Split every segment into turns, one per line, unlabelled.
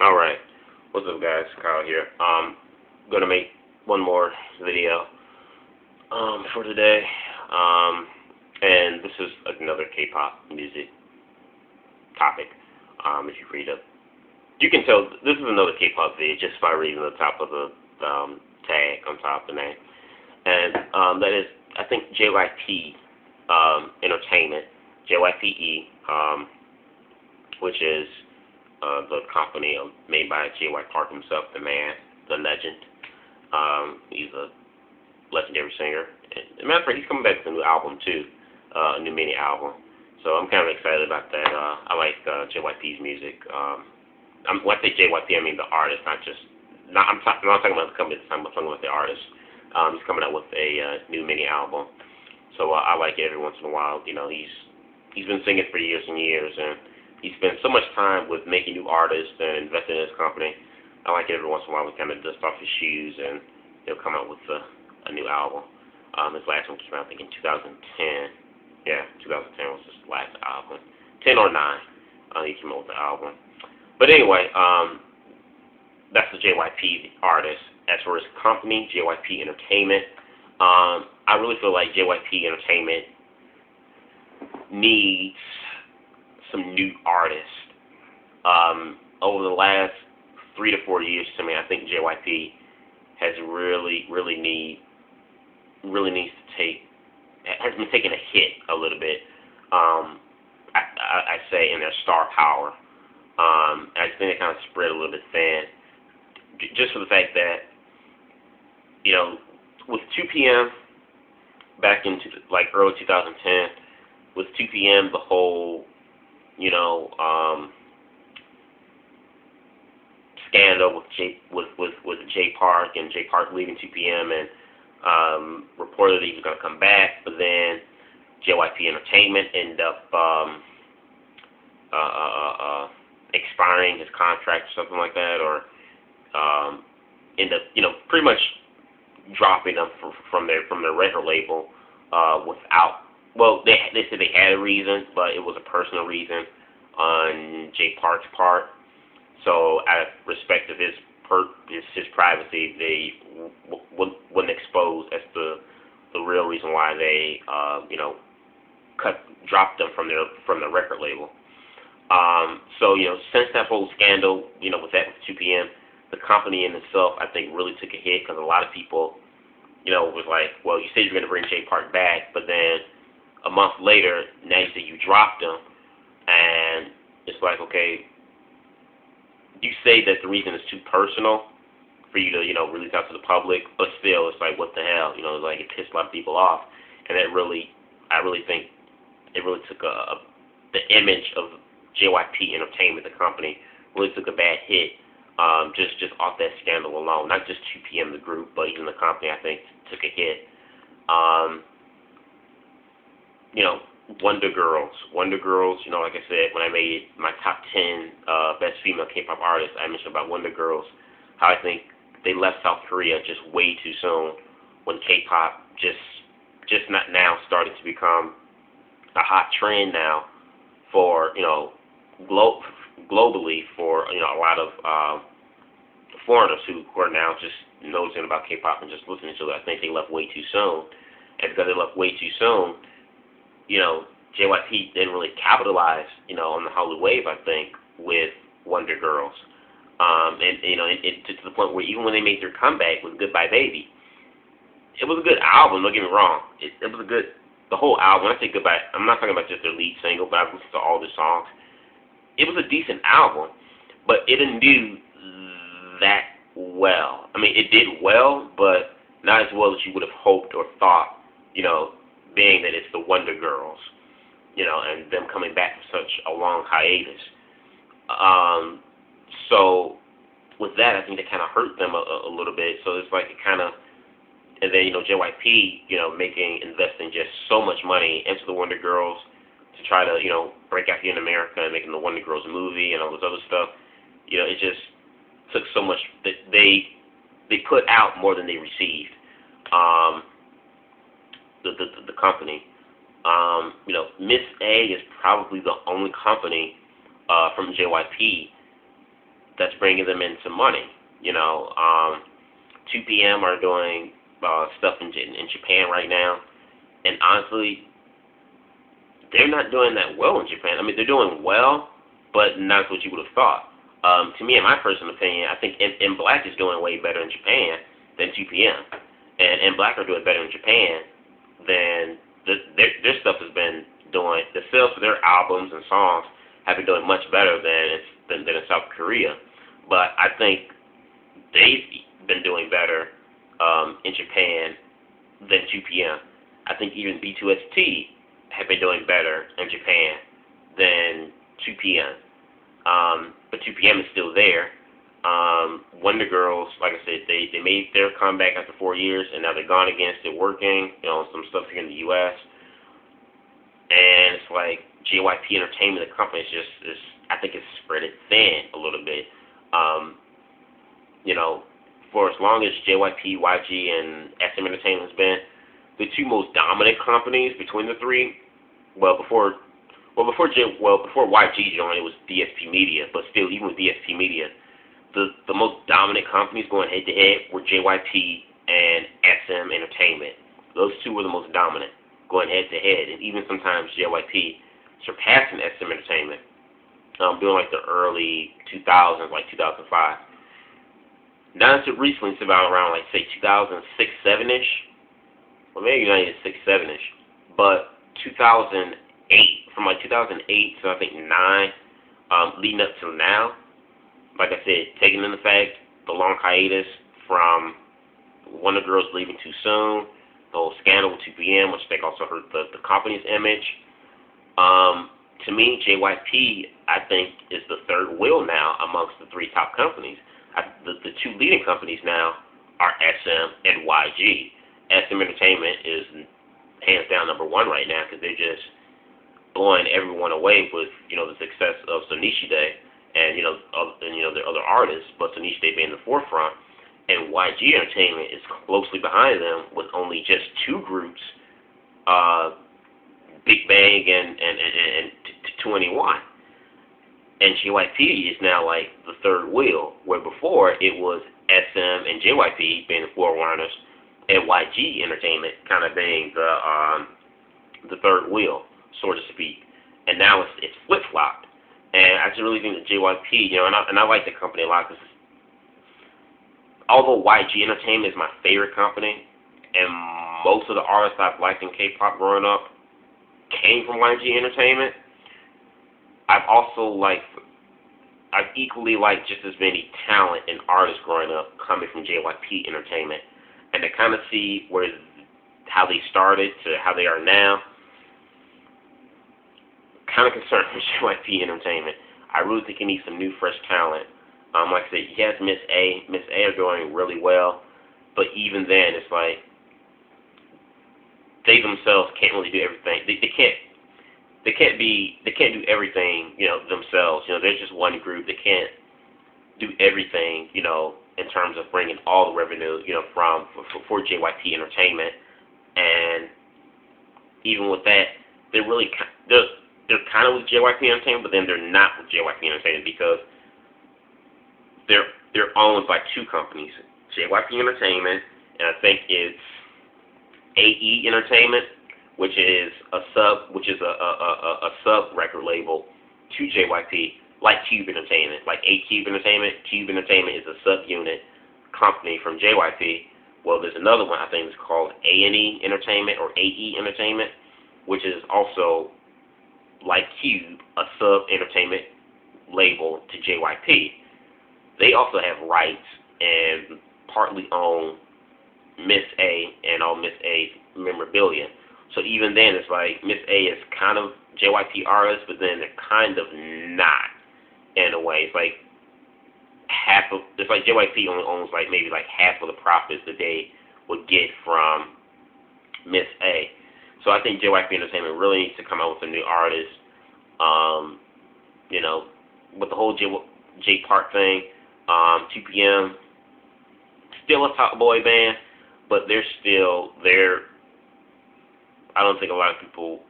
Alright, what's up guys, Kyle here. Gonna make one more video, for today, and this is another K-pop music topic. If you read up, you can tell this is another K-pop video just by reading the top of the, tag on top of the name. And, that is, I think, JYP, Entertainment, JYPE, which is the company made by JY Park himself, the man, the legend. He's a legendary singer. As a matter of fact, he's coming back with a new album too, a new mini album. So I'm kind of excited about that. I like JYP's music. When I say JYP, I mean the artist, not just. I'm not talking about the company this time. I'm talking about the artist. He's coming out with a new mini album. So I like it every once in a while. You know, he's been singing for years and years, and he spent so much time with making new artists and investing in his company. I like it every once in a while. We kind of dust off his shoes and he'll come out with a new album. His last one came out, I think, in 2010. Yeah, 2010 was his last album. 10 or 9, he came out with the album. But anyway, that's the JYP artist. As for his company, JYP Entertainment, I really feel like JYP Entertainment needs some new artists. Over the last 3 to 4 years, to me, I think JYP has really needs to has been taking a hit a little bit. I say in their star power. I think it kind of spread a little bit thin, just for the fact that, you know, with 2 p.m. back into like early 2010, with 2 p.m. the whole, you know, scandal with J Park and J Park leaving 2 p.m. and reported that he was going to come back, but then JYP Entertainment ended up expiring his contract or something like that, or end up, you know, pretty much dropping them from their record label without. Well, they said they had a reason, but it was a personal reason on J Park's part. So, out of respect of his privacy, they wouldn't expose as the real reason why they you know, dropped them from the record label. So, you know, since that whole scandal, you know, with 2 p.m., the company in itself, I think, really took a hit, because a lot of people, you know, was like, well, you said you're going to bring J Park back, but then a month later, now you say you dropped him, and it's like, okay, you say that the reason is too personal for you to, you know, release out to the public, but still, it's like, what the hell, you know, like, it pissed a lot of people off, and I really think it really took the image of JYP Entertainment, the company, really took a bad hit, just off that scandal alone. Not just 2 p.m. the group, but even the company, I think, took a hit. You know, Wonder Girls, you know, like I said, when I made my top 10 best female K-pop artists, I mentioned about Wonder Girls, how I think they left South Korea just way too soon, when K-pop just not now started to become a hot trend now for, you know, globally, for, you know, a lot of foreigners who are now just noticing about K-pop and just listening to it. I think they left way too soon, and because they left way too soon, you know, JYP didn't really capitalize, you know, on the Hollywood wave, I think, with Wonder Girls. And, you know, it to the point where even when they made their comeback with Goodbye Baby, it was a good album, don't get me wrong. It was a good, the whole album. When I say Goodbye, I'm not talking about just their lead single, but I've listened to all the songs. It was a decent album, but it didn't do that well. I mean, it did well, but not as well as you would have hoped or thought, you know, being that it's the Wonder Girls, you know, and them coming back from such a long hiatus. So with that, I think that kind of hurt them a little bit. So it's like it kind of, and then, you know, JYP, you know, investing just so much money into the Wonder Girls to try to, you know, break out here in America and making the Wonder Girls movie and all this other stuff. You know, it just took so much that they put out more than they received. The company. You know, Miss A is probably the only company from JYP that's bringing them in some money. 2 p.m. are doing stuff in Japan right now, and honestly, they're not doing that well in Japan. I mean, they're doing well, but not what you would have thought. To me, in my personal opinion, I think M Black is doing way better in Japan than 2 p.m. And M Black are doing better in Japan than their stuff has been doing. The sales for their albums and songs have been doing much better than in South Korea. But I think they've been doing better in Japan than 2 p.m. I think even B2ST have been doing better in Japan than 2 p.m. But 2 p.m. is still there. Wonder Girls, like I said, they made their comeback after 4 years, and now they're gone again, still working, some stuff here in the U.S. And it's like JYP Entertainment, the company, I think it's spread it thin a little bit. For as long as JYP, YG, and SM Entertainment has been the two most dominant companies between the three. Before YG joined, it was DSP Media, but still, even with DSP Media, the most dominant companies going head to head were JYP and SM Entertainment. Those two were the most dominant going head to head, and even sometimes JYP surpassing SM Entertainment during like the early 2000s, like 2005. Not until recently, it's about around like say 2006, 7ish, or maybe not even 6, 7ish, but 2008, from like 2008 to I think 9, leading up till now. Like I said, taking into fact the long hiatus from Wonder Girls leaving too soon, the whole scandal with 2 p.m., which I think also hurt the company's image. To me, JYP, I think, is the third wheel now amongst the three top companies. The two leading companies now are SM and YG. SM Entertainment is hands down number one right now because they're just blowing everyone away with the success of Sonishide and their other artists, but Sonishide being the forefront. And YG Entertainment is closely behind them with only just two groups, Big Bang and 21. And JYP is now like the third wheel, where before it was SM and JYP being the forerunners, and YG Entertainment kind of being the third wheel, so to speak. And now it's flip-flopped. And I just really think that JYP, and I like the company a lot because although YG Entertainment is my favorite company, and most of the artists I've liked in K-pop growing up came from YG Entertainment, I've equally liked just as many talent and artists growing up coming from JYP Entertainment. And to kind of see how they started to how they are now, kind of concerned for JYP Entertainment. I really think it needs some new, fresh talent. Like I said, yes, Miss A are doing really well, but even then, it's like they themselves can't really do everything. They can't do everything, themselves. They're just one group. They can't do everything, in terms of bringing all the revenue, for JYP Entertainment. And even with that, they're kind of with JYP Entertainment, but then they're not with JYP Entertainment because they're owned by two companies, JYP Entertainment, and I think it's AE Entertainment, which is a sub record label to JYP, like Cube Entertainment, like A-Cube Entertainment. Cube Entertainment is a subunit company from JYP. Well, there's another one I think it's called A&E Entertainment or AE Entertainment, which is also like Cube, a sub-entertainment label to JYP. They also have rights and partly own Miss A and all Miss A's memorabilia. So even then, it's like Miss A is kind of JYP artist, but then they're kind of not in a way. It's like JYP only owns like maybe like half of the profits that they would get from Miss A. So I think JYP Entertainment really needs to come out with some new artists. With the whole J Park thing, 2 p.m. still a top boy band, but they're still there. I don't think a lot of people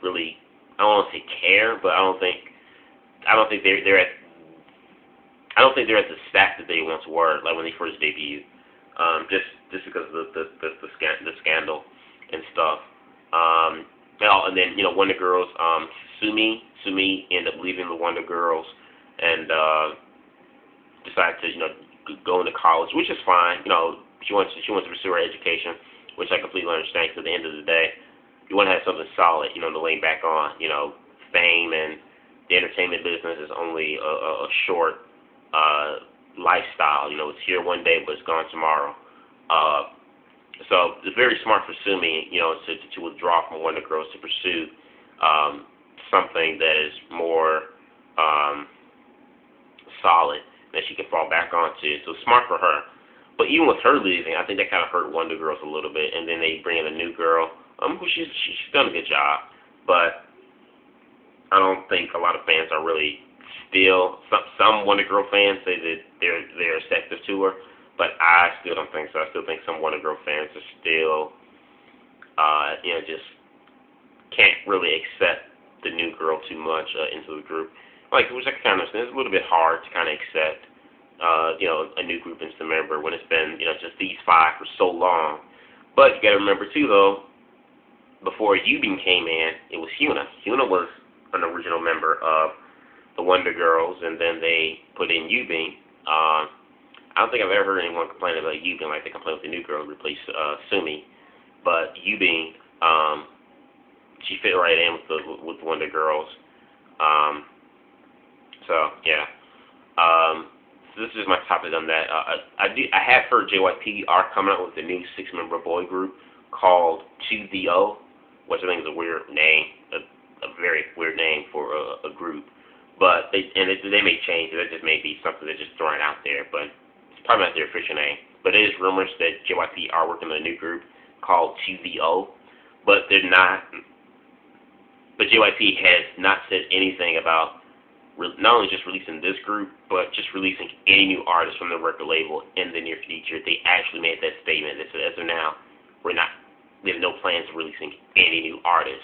really, I don't want to say care, but I don't think they're at I don't think they're at the stack that they once were, like when they first debuted. Just because of the scandal and stuff. And then Wonder Girls, Sumi ended up leaving the Wonder Girls and decided to go into college, which is fine. She wants to pursue her education, which I completely understand. Because at the end of the day, you want to have something solid, to lean back on. Fame and the entertainment business is only a short lifestyle. It's here one day, but it's gone tomorrow. So it's very smart for Sumi, to withdraw from Wonder Girls to pursue something that is more solid that she can fall back onto. So it's smart for her. But even with her leaving, I think that kind of hurt Wonder Girls a little bit. And then they bring in a new girl, who she's done a good job. But I don't think a lot of fans are really still. Some Wonder Girl fans say that they're receptive to her, but I still don't think so. I still think some Wonder Girl fans are still, just can't really accept the new girl too much into the group. Which I kind of understand. It's a little bit hard to kind of accept, a new group into the member when it's been, just these five for so long. But you got to remember too, though, before Yubin came in, it was Hyuna. Hyuna was an original member of the Wonder Girls, and then they put in Yubin. I don't think I've ever heard anyone complain about Yubin like they complain with the new girl who replaced Sumi. But Yubin, she fit right in with the Wonder Girls. So yeah. So this is my topic on that. I have heard JYP are coming out with a new 6-member boy group called 2DO, which I think is a weird name, a very weird name for a group. But they may change it. That just may be something they're just throwing out there. But it's probably not their official name. But it is rumors that JYP are working on a new group called 2DO, but they're not. But JYP has not said anything about not only just releasing this group, but just releasing any new artists from the record label in the near future. They actually made that statement. They said, as of now, we have no plans of releasing any new artists.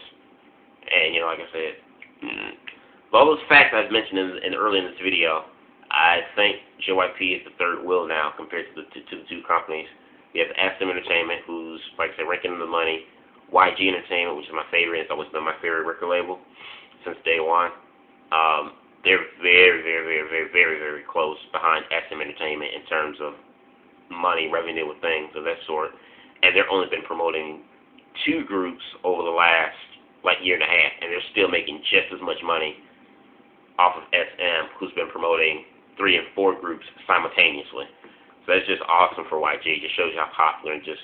And, like I said, with all those facts I've mentioned early in this video, I think JYP is the third wheel now compared to the two companies. You have SM Entertainment, who's, like I said, ranking in the money. YG Entertainment, which is my favorite. It's always been my favorite record label since day one. They're very, very, very, very, very, very close behind SM Entertainment in terms of money, revenue, and things of that sort. And they've only been promoting 2 groups over the last, year and a half, and they're still making just as much money off of SM, who's been promoting 3 and 4 groups simultaneously. So that's just awesome for YG. It just shows you how popular and just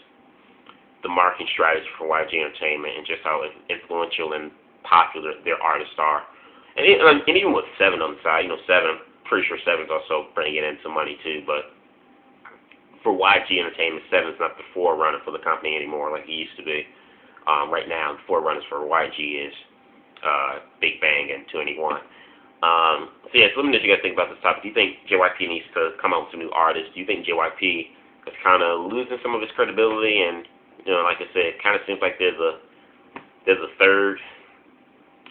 the marketing strategy for YG Entertainment and just how influential and popular their artists are. And even with 7 on the side, 7, I'm pretty sure 7's also bringing in some money too, but for YG Entertainment, 7's not the forerunner for the company anymore like he used to be. Right now, the forerunners for YG is Big Bang and 2NE1. So yeah, so let me know what you guys think about this topic. Do you think JYP needs to come out with some new artists? Do you think JYP is kind of losing some of its credibility? And, like I said, it kind of seems like there's a third,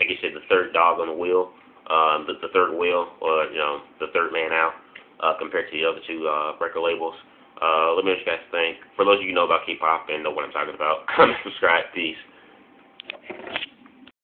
like you said, the third dog on the wheel, the third wheel, or the third man out, compared to the other 2 record labels. Let me know what you guys think. For those of you who know about K-pop and know what I'm talking about, comment, subscribe, peace.